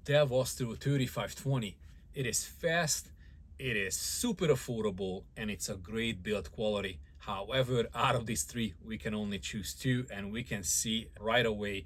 Dell Vostro 3520. It is fast, it is super affordable, and it's a great build quality. However, out of these three, we can only choose two, and we can see right away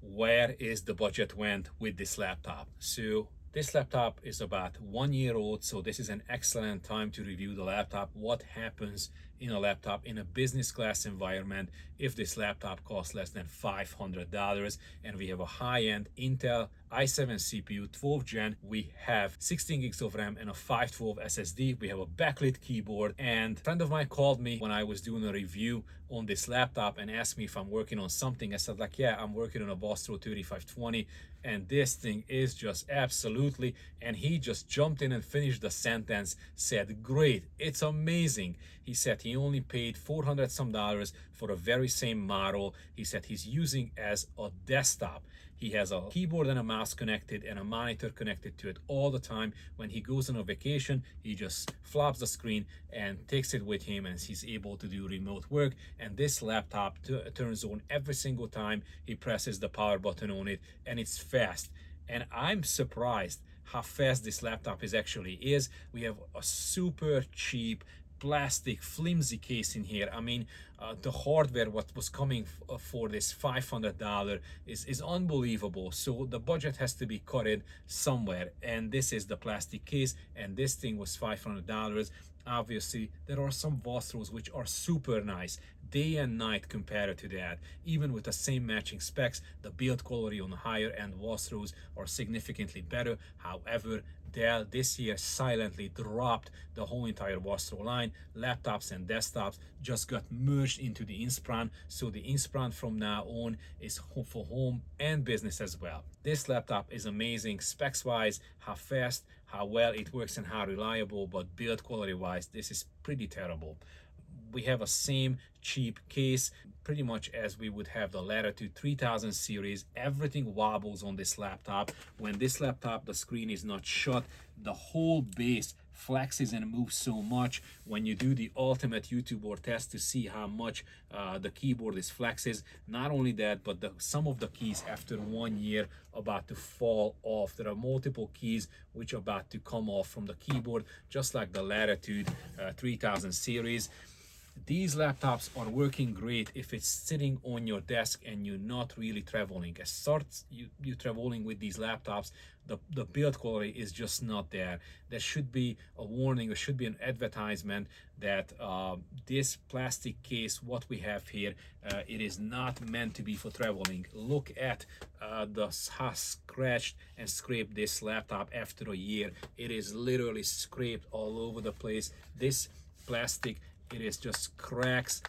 where is the budget went with this laptop. So this laptop is about 1 year old, so this is an excellent time to review the laptop. What happens in a laptop in a business class environment if this laptop costs less than $500, and we have a high-end Intel i7 CPU, 12th gen. We have 16 gigs of RAM and a 512 SSD. We have a backlit keyboard, and a friend of mine called me when I was doing a review on this laptop and asked me if I'm working on something. I said, like, yeah, I'm working on a Vostro 3520, and this thing is just absolutely, and he just jumped in and finished the sentence, said, great, it's amazing. He said he only paid $400 some for a very same model. He said he's using as a desktop. He has a keyboard and a mouse connected and a monitor connected to it all the time. When he goes on a vacation, he just flops the screen and takes it with him, and he's able to do remote work. And this laptop turns on every single time he presses the power button on it, and it's fast. And I'm surprised how fast this laptop actually is. We have a super cheap plastic flimsy case in here. I mean, the hardware what was coming for this $500 is unbelievable. So the budget has to be cut in somewhere, and this is the plastic case, and this thing was $500. Obviously, there are some Vostros which are super nice, day and night compared to that. Even with the same matching specs, the build quality on the higher end Vostros are significantly better. However, Dell this year silently dropped the whole entire Vostro line. Laptops and desktops just got merged into the Inspiron, so the Inspiron from now on is for home and business as well. This laptop is amazing specs wise, how fast, how well it works, and how reliable, but build quality wise, this is pretty terrible. We have a same cheap case pretty much as we would have the Latitude 3000 series. Everything wobbles on this laptop. When this laptop, the screen is not shut, the whole base flexes and moves so much. When you do the ultimate YouTuber test to see how much the keyboard is flexes, not only that, but some of the keys after 1 year about to fall off. There are multiple keys which are about to come off from the keyboard, just like the Latitude 3000 series. These laptops are working great if it's sitting on your desk and you're not really traveling. As starts you traveling with these laptops, the build quality is just not there. There should be a warning, there should be an advertisement that this plastic case, what we have here, it is not meant to be for traveling. Look at how scratched and scraped this laptop after a year. It is literally scraped all over the place. This plastic, it is just cracks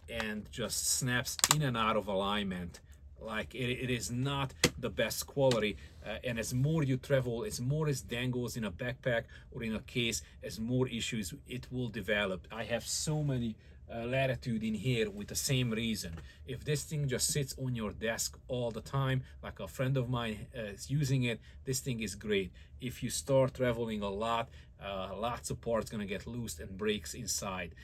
and just snaps in and out of alignment. Like it is not the best quality, and as more you travel, as more it dangles in a backpack or in a case, as more issues it will develop. I have so many Latitude in here with the same reason. If this thing just sits on your desk all the time, like a friend of mine is using it, this thing is great. If you start traveling a lot, lots of parts gonna get loose and breaks inside.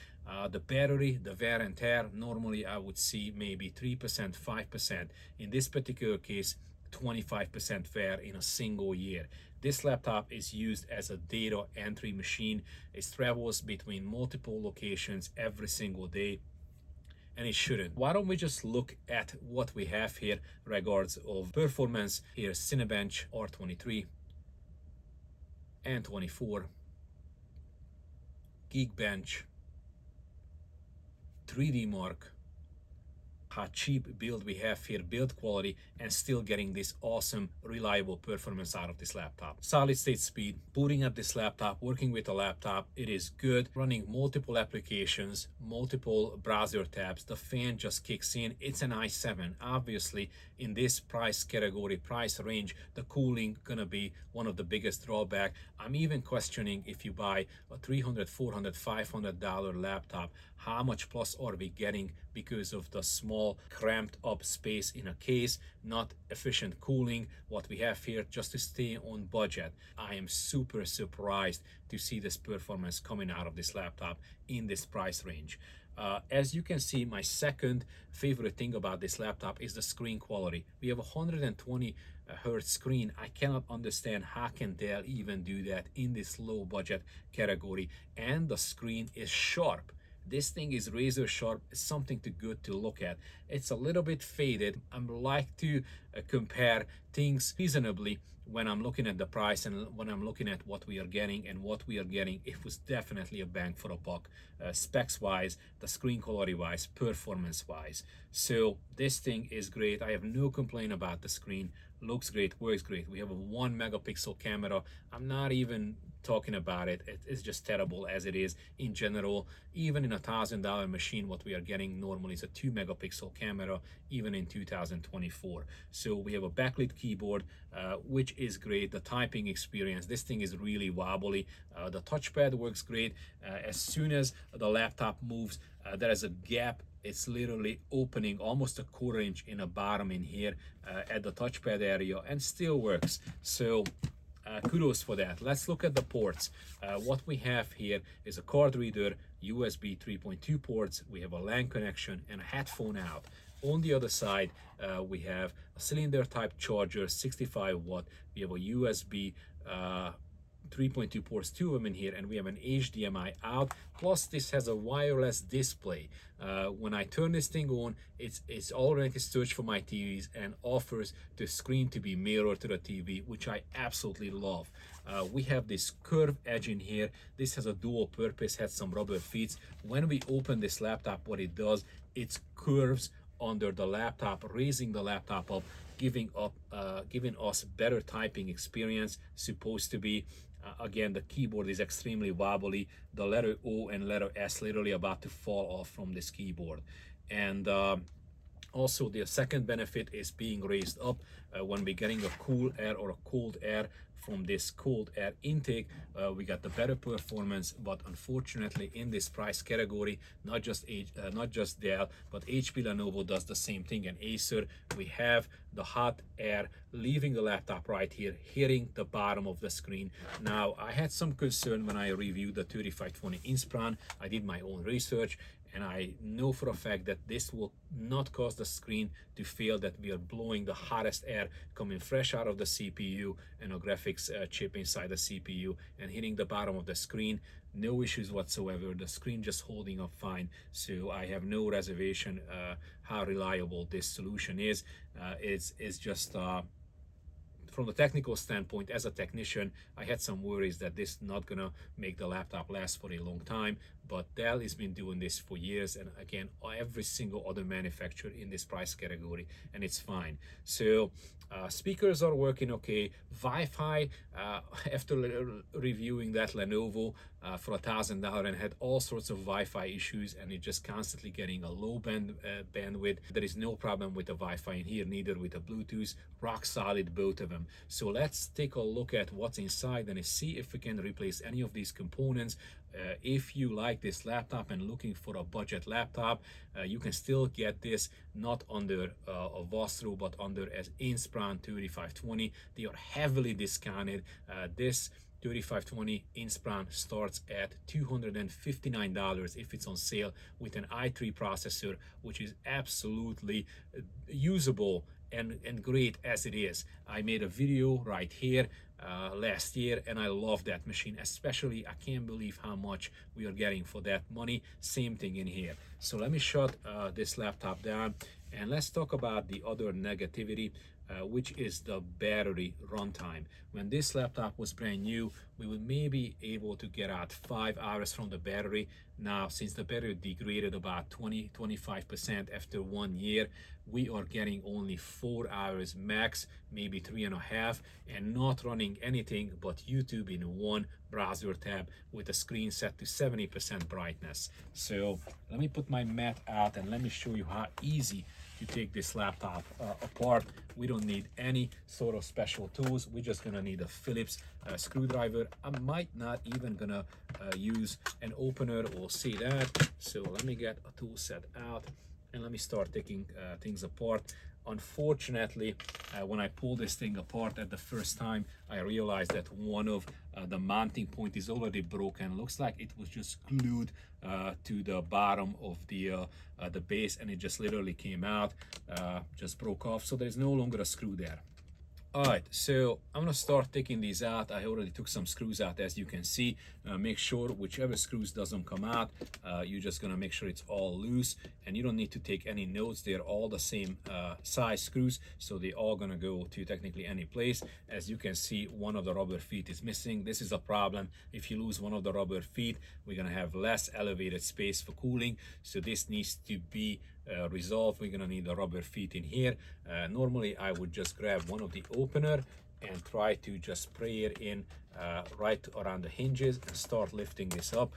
The battery, the wear and tear, normally I would see maybe 3%, 5%. In this particular case, 25% wear in a single year. This laptop is used as a data entry machine. It travels between multiple locations every single day, and it shouldn't. Why don't we just look at what we have here regards of performance. Here's Cinebench R23 and 24, Geekbench, 3D Mark, how cheap build we have here, build quality, and still getting this awesome reliable performance out of this laptop. Solid state speed, booting up this laptop, working with a laptop, it is good. Running multiple applications, multiple browser tabs, the fan just kicks in. It's an i7. Obviously in this price category, price range, the cooling gonna be one of the biggest drawback. I'm even questioning if you buy a $300, $400, $500 laptop, how much plus are we getting because of the small cramped up space in a case, not efficient cooling, what we have here, just to stay on budget. I am super surprised to see this performance coming out of this laptop in this price range. As you can see, my second favorite thing about this laptop is the screen quality. We have 120 hertz screen. I cannot understand how can Dell even do that in this low budget category. And the screen is sharp. This thing is razor sharp. It's something too good to look at. It's a little bit faded. I like to compare things reasonably when I'm looking at the price and when I'm looking at what we are getting, and what we are getting, it was definitely a bang for a buck, specs wise, the screen quality wise, performance wise. So this thing is great. I have no complaint about the screen. Looks great, works great. We have a 1 megapixel camera. I'm not even talking about it. It's just terrible as it is in general. Even in $1,000 machine, what we are getting normally is a 2 megapixel camera, even in 2024. So we have a backlit keyboard, which is great. The typing experience, this thing is really wobbly. The touchpad works great. As soon as the laptop moves, there is a gap. It's literally opening almost a 1/4 inch in the bottom in here at the touchpad area, and still works. So kudos for that. Let's look at the ports. What we have here is a card reader, USB 3.2 ports. We have a LAN connection and a headphone out. On the other side, we have a cylinder type charger, 65 watt. We have a USB 3.2 ports, 2 of them in here, and we have an HDMI out. Plus, this has a wireless display. When I turn this thing on, it's already search for my TVs and offers the screen to be mirrored to the TV, which I absolutely love. We have this curved edge in here. This has a dual purpose, has some rubber feet. When we open this laptop, what it does, it curves under the laptop, raising the laptop up, giving us better typing experience. Supposed to be. Again, the keyboard is extremely wobbly. The letter O and letter S literally about to fall off from this keyboard. And also, the second benefit is being raised up. When we're getting a cool air or a cold air from this cold air intake, we got the better performance. But unfortunately, in this price category, not just Dell, but HP, Lenovo does the same thing, and Acer, we have the hot air leaving the laptop right here, hitting the bottom of the screen. Now, I had some concern when I reviewed the 3520 Inspiron. I did my own research, and I know for a fact that this will not cause the screen to feel that we are blowing the hottest air coming fresh out of the CPU and a graphics chip inside the CPU and hitting the bottom of the screen. No issues whatsoever. The screen just holding up fine. So I have no reservation how reliable this solution is. It's just from the technical standpoint, as a technician, I had some worries that this is not gonna make the laptop last for a long time, but Dell has been doing this for years, and again, every single other manufacturer in this price category, and it's fine. So speakers are working okay. Wi-Fi, after reviewing that Lenovo for $1,000 and had all sorts of Wi-Fi issues, and it's just constantly getting a low bandwidth. There is no problem with the Wi-Fi in here, neither with the Bluetooth. Rock solid, both of them. So let's take a look at what's inside and see if we can replace any of these components. If you like this laptop and looking for a budget laptop, you can still get this not under a Vostro, but under as Inspiron 3520. They are heavily discounted. This 3520 Inspiron starts at $259 if it's on sale with an i3 processor, which is absolutely usable and great as it is. I made a video right here last year, and I love that machine. Especially, I can't believe how much we are getting for that money. Same thing in here. So let me shut this laptop down, and let's talk about the other negativity, which is the battery runtime. When this laptop was brand new, we were maybe able to get out 5 hours from the battery. Now, since the battery degraded about 20-25% after 1 year, we are getting only 4 hours max, maybe 3.5, and not running anything but YouTube in one browser tab with the screen set to 70% brightness. So let me put my mat out and let me show you how easy to take this laptop apart. We don't need any sort of special tools. We're just gonna need a Phillips screwdriver. I might not even gonna use an opener, we'll see that. So let me get a tool set out and let me start taking things apart. Unfortunately, when I pull this thing apart at the first time, I realized that one of the mounting point is already broken. Looks like it was just glued to the bottom of the base, and it just literally came out, just broke off. So there's no longer a screw there. All right, so I'm gonna start taking these out. I already took some screws out, as you can see. Make sure whichever screws doesn't come out, you're just gonna make sure it's all loose, and you don't need to take any notes. They're all the same size screws, so they're all gonna go to technically any place. As you can see, one of the rubber feet is missing. This is a problem. If you lose one of the rubber feet, we're gonna have less elevated space for cooling, so this needs to be resolved. We're gonna need the rubber feet in here. Normally I would just grab one of the opener and try to just spray it in right around the hinges and start lifting this up.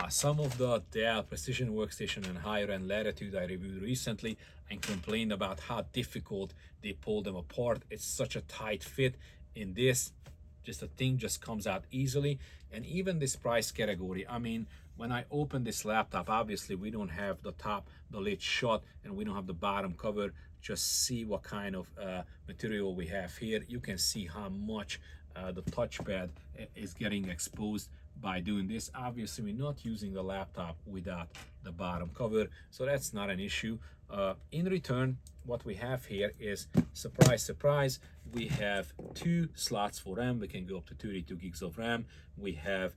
Some of the Dell Precision Workstation and higher end Latitude I reviewed recently and complained about how difficult they pull them apart. It's such a tight fit. In this, just the thing just comes out easily. And even this price category, I mean, when I open this laptop, obviously we don't have the top, the lid shut, and we don't have the bottom cover. Just see what kind of material we have here. You can see how much the touchpad is getting exposed by doing this. Obviously we're not using the laptop without the bottom cover, so that's not an issue. In return, what we have here is, surprise surprise, we have 2 slots for RAM. We can go up to 32 gigs of RAM. We have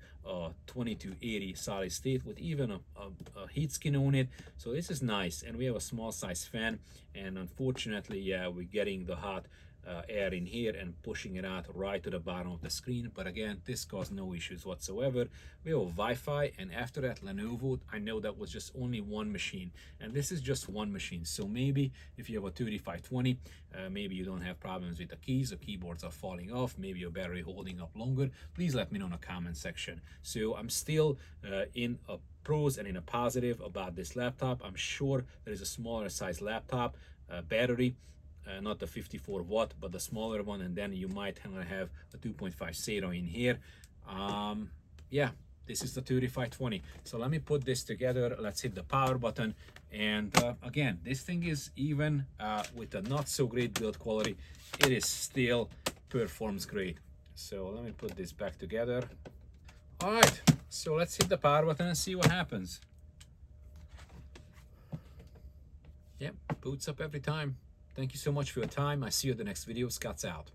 2280 solid state with even a heat skin on it, so this is nice. And we have a small size fan, and unfortunately, yeah, we're getting the hot air in here and pushing it out right to the bottom of the screen. But again, this caused no issues whatsoever. We have Wi-Fi, and after that, Lenovo. I know that was just only one machine, and this is just one machine. So maybe if you have a 3520, maybe you don't have problems with the keys, the keyboards are falling off, maybe your battery holding up longer. Please let me know in the comment section. So I'm still in a pros and in a positive about this laptop. I'm sure there is a smaller size laptop battery, not the 54 watt, but the smaller one, and then you might have a 2.5 SATA in here. Yeah, this is the 3520. So let me put this together. Let's hit the power button, and again, this thing is, even with a not so great build quality, it is still performs great. So let me put this back together. All right, so let's hit the power button and see what happens. Yep, boots up every time. Thank you so much for your time. I see you in the next video. Scott's out.